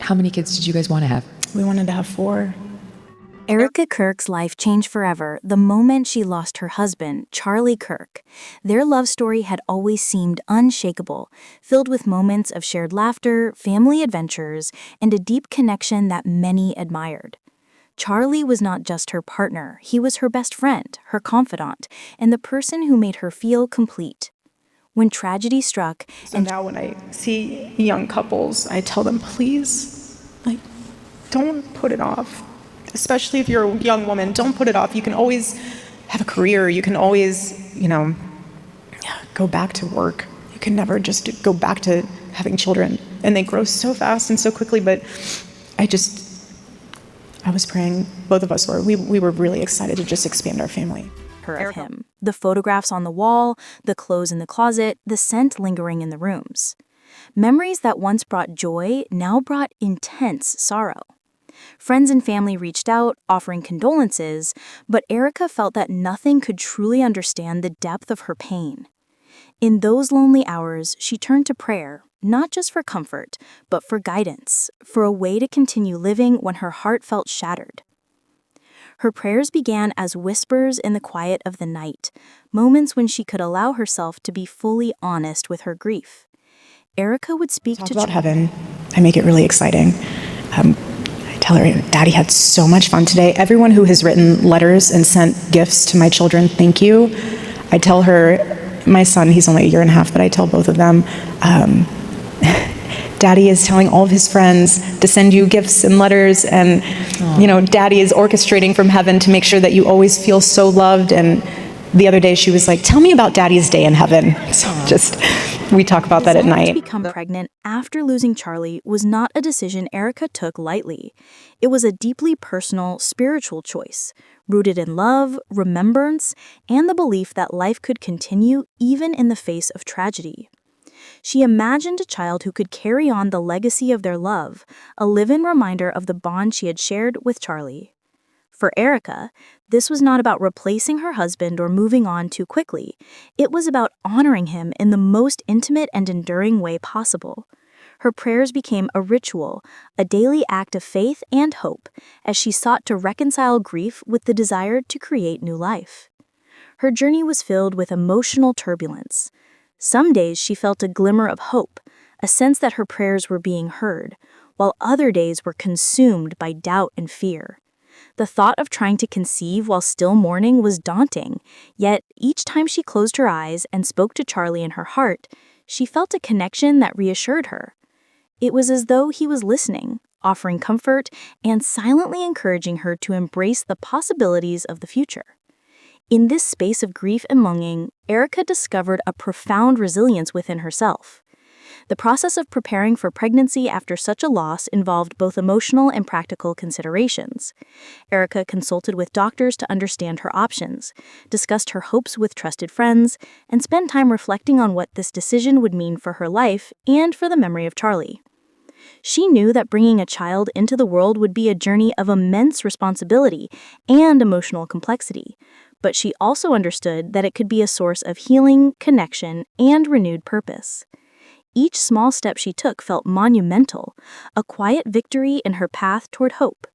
How many kids did you guys want to have? We wanted to have 4. Erika Kirk's life changed forever the moment she lost her husband, Charlie Kirk. Their love story had always seemed unshakable, filled with moments of shared laughter, family adventures, and a deep connection that many admired. Charlie was not just her partner, he was her best friend, her confidant, and the person who made her feel complete. When tragedy struck, So now when I see young couples, I tell them, please, don't put it off. Especially if you're a young woman, don't put it off. You can always have a career. You can always, go back to work. You can never just go back to having children. And they grow so fast and so quickly, but I was praying, both of us were, we were really excited to just expand our family. Of him. The photographs on the wall, the clothes in the closet, the scent lingering in the rooms. Memories that once brought joy now brought intense sorrow. Friends and family reached out, offering condolences, but Erika felt that nothing could truly understand the depth of her pain. In those lonely hours, she turned to prayer, not just for comfort, but for guidance, for a way to continue living when her heart felt shattered. Her prayers began as whispers in the quiet of the night, moments when she could allow herself to be fully honest with her grief. Erika would speak Talk about heaven. I make it really exciting. I tell her, Daddy had so much fun today. Everyone who has written letters and sent gifts to my children, thank you. I tell her, my son, he's only 1.5 years, but I tell both of them, Daddy is telling all of his friends to send you gifts and letters, and Daddy is orchestrating from heaven to make sure that you always feel so loved. And the other day she was like, tell me about Daddy's day in heaven. So we talk about that at night. To become pregnant after losing Charlie was not a decision Erika took lightly. It was a deeply personal, spiritual choice, rooted in love, remembrance, and the belief that life could continue even in the face of tragedy. She imagined a child who could carry on the legacy of their love, a live-in reminder of the bond she had shared with Charlie. For Erika, this was not about replacing her husband or moving on too quickly. It was about honoring him in the most intimate and enduring way possible. Her prayers became a ritual, a daily act of faith and hope, as she sought to reconcile grief with the desire to create new life. Her journey was filled with emotional turbulence. Some days she felt a glimmer of hope, a sense that her prayers were being heard, while other days were consumed by doubt and fear. The thought of trying to conceive while still mourning was daunting, yet each time she closed her eyes and spoke to Charlie in her heart, she felt a connection that reassured her. It was as though he was listening, offering comfort, and silently encouraging her to embrace the possibilities of the future. In this space of grief and longing, Erika discovered a profound resilience within herself. The process of preparing for pregnancy after such a loss involved both emotional and practical considerations. Erika consulted with doctors to understand her options, discussed her hopes with trusted friends, and spent time reflecting on what this decision would mean for her life and for the memory of Charlie. She knew that bringing a child into the world would be a journey of immense responsibility and emotional complexity, but she also understood that it could be a source of healing, connection, and renewed purpose. Each small step she took felt monumental, a quiet victory in her path toward hope.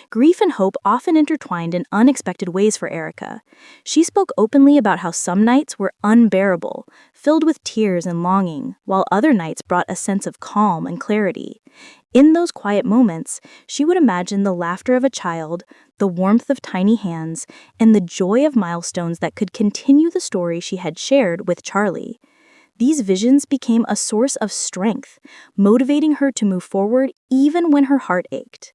Grief and hope often intertwined in unexpected ways for Erika. She spoke openly about how some nights were unbearable, filled with tears and longing, while other nights brought a sense of calm and clarity. In those quiet moments, she would imagine the laughter of a child, the warmth of tiny hands, and the joy of milestones that could continue the story she had shared with Charlie. These visions became a source of strength, motivating her to move forward even when her heart ached.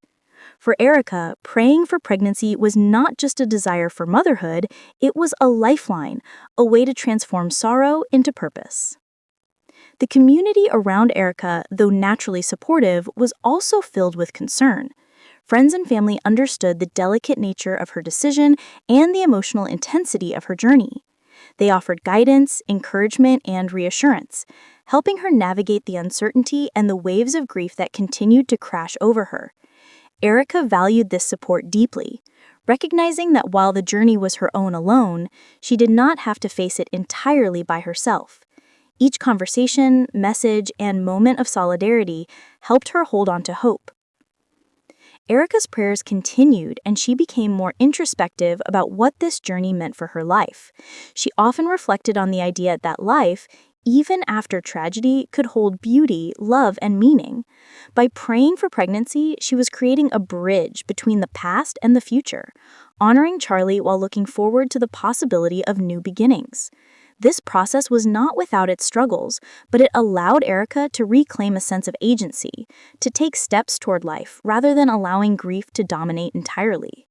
For Erika, praying for pregnancy was not just a desire for motherhood, it was a lifeline, a way to transform sorrow into purpose. The community around Erika, though naturally supportive, was also filled with concern. Friends and family understood the delicate nature of her decision and the emotional intensity of her journey. They offered guidance, encouragement, and reassurance, helping her navigate the uncertainty and the waves of grief that continued to crash over her. Erika valued this support deeply, recognizing that while the journey was her own alone, she did not have to face it entirely by herself. Each conversation, message, and moment of solidarity helped her hold on to hope. Erika's prayers continued, and she became more introspective about what this journey meant for her life. She often reflected on the idea that life, even after tragedy, could hold beauty, love, and meaning. By praying for pregnancy, she was creating a bridge between the past and the future, honoring Charlie while looking forward to the possibility of new beginnings. This process was not without its struggles, but it allowed Erika to reclaim a sense of agency, to take steps toward life rather than allowing grief to dominate entirely.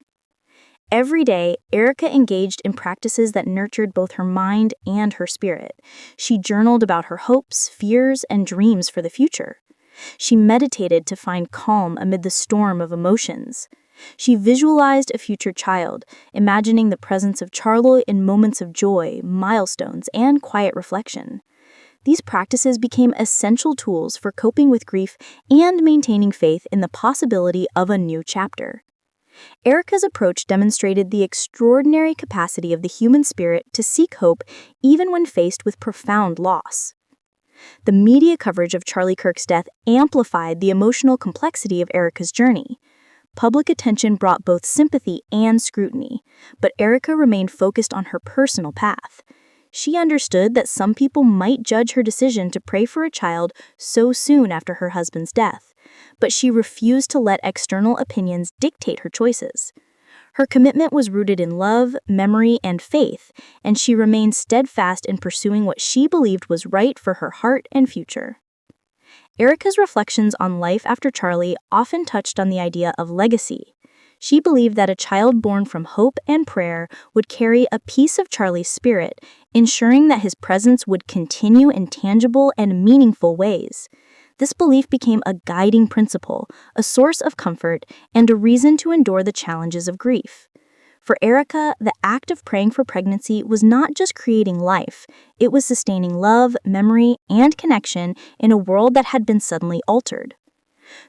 Every day, Erika engaged in practices that nurtured both her mind and her spirit. She journaled about her hopes, fears, and dreams for the future. She meditated to find calm amid the storm of emotions. She visualized a future child, imagining the presence of Charlie in moments of joy, milestones, and quiet reflection. These practices became essential tools for coping with grief and maintaining faith in the possibility of a new chapter. Erika's approach demonstrated the extraordinary capacity of the human spirit to seek hope even when faced with profound loss. The media coverage of Charlie Kirk's death amplified the emotional complexity of Erika's journey. Public attention brought both sympathy and scrutiny, but Erika remained focused on her personal path. She understood that some people might judge her decision to pray for a child so soon after her husband's death, but she refused to let external opinions dictate her choices. Her commitment was rooted in love, memory, and faith, and she remained steadfast in pursuing what she believed was right for her heart and future. Erika's reflections on life after Charlie often touched on the idea of legacy. She believed that a child born from hope and prayer would carry a piece of Charlie's spirit, ensuring that his presence would continue in tangible and meaningful ways. This belief became a guiding principle, a source of comfort, and a reason to endure the challenges of grief. For Erika, the act of praying for pregnancy was not just creating life, it was sustaining love, memory, and connection in a world that had been suddenly altered.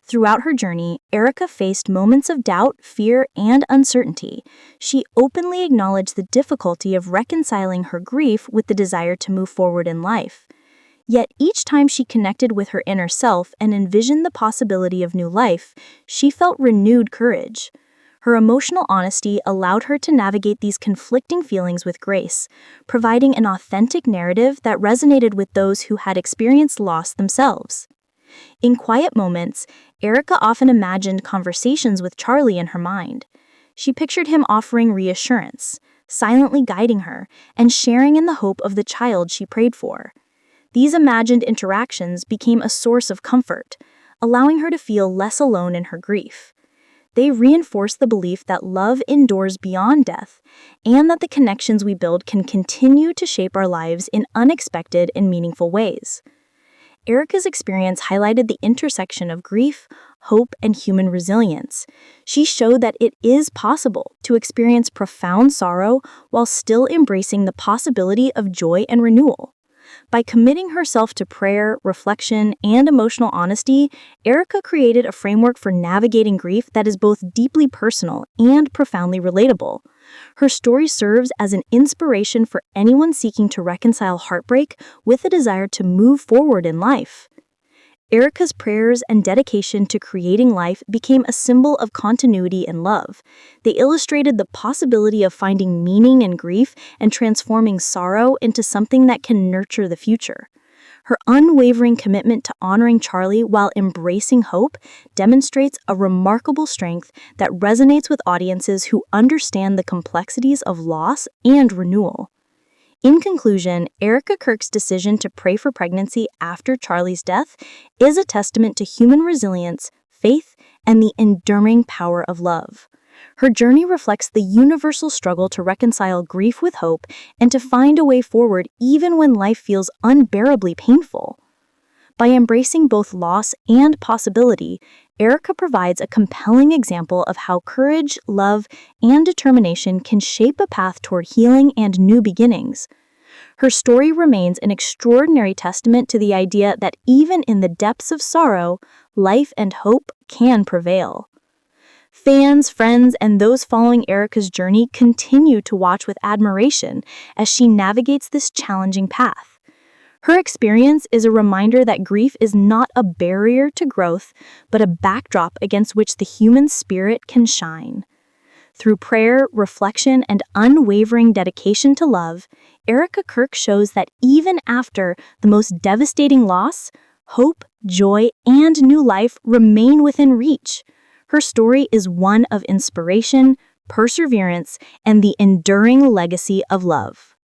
Throughout her journey, Erika faced moments of doubt, fear, and uncertainty. She openly acknowledged the difficulty of reconciling her grief with the desire to move forward in life. Yet each time she connected with her inner self and envisioned the possibility of new life, she felt renewed courage. Her emotional honesty allowed her to navigate these conflicting feelings with grace, providing an authentic narrative that resonated with those who had experienced loss themselves. In quiet moments, Erika often imagined conversations with Charlie in her mind. She pictured him offering reassurance, silently guiding her, and sharing in the hope of the child she prayed for. These imagined interactions became a source of comfort, allowing her to feel less alone in her grief. They reinforce the belief that love endures beyond death, and that the connections we build can continue to shape our lives in unexpected and meaningful ways. Erika's experience highlighted the intersection of grief, hope, and human resilience. She showed that it is possible to experience profound sorrow while still embracing the possibility of joy and renewal. By committing herself to prayer, reflection, and emotional honesty, Erika created a framework for navigating grief that is both deeply personal and profoundly relatable. Her story serves as an inspiration for anyone seeking to reconcile heartbreak with a desire to move forward in life. Erika's prayers and dedication to creating life became a symbol of continuity and love. They illustrated the possibility of finding meaning in grief and transforming sorrow into something that can nurture the future. Her unwavering commitment to honoring Charlie while embracing hope demonstrates a remarkable strength that resonates with audiences who understand the complexities of loss and renewal. In conclusion, Erika Kirk's decision to pray for pregnancy after Charlie's death is a testament to human resilience, faith, and the enduring power of love. Her journey reflects the universal struggle to reconcile grief with hope and to find a way forward even when life feels unbearably painful. By embracing both loss and possibility, Erika provides a compelling example of how courage, love, and determination can shape a path toward healing and new beginnings. Her story remains an extraordinary testament to the idea that even in the depths of sorrow, life and hope can prevail. Fans, friends, and those following Erika's journey continue to watch with admiration as she navigates this challenging path. Her experience is a reminder that grief is not a barrier to growth, but a backdrop against which the human spirit can shine. Through prayer, reflection, and unwavering dedication to love, Erika Kirk shows that even after the most devastating loss, hope, joy, and new life remain within reach. Her story is one of inspiration, perseverance, and the enduring legacy of love.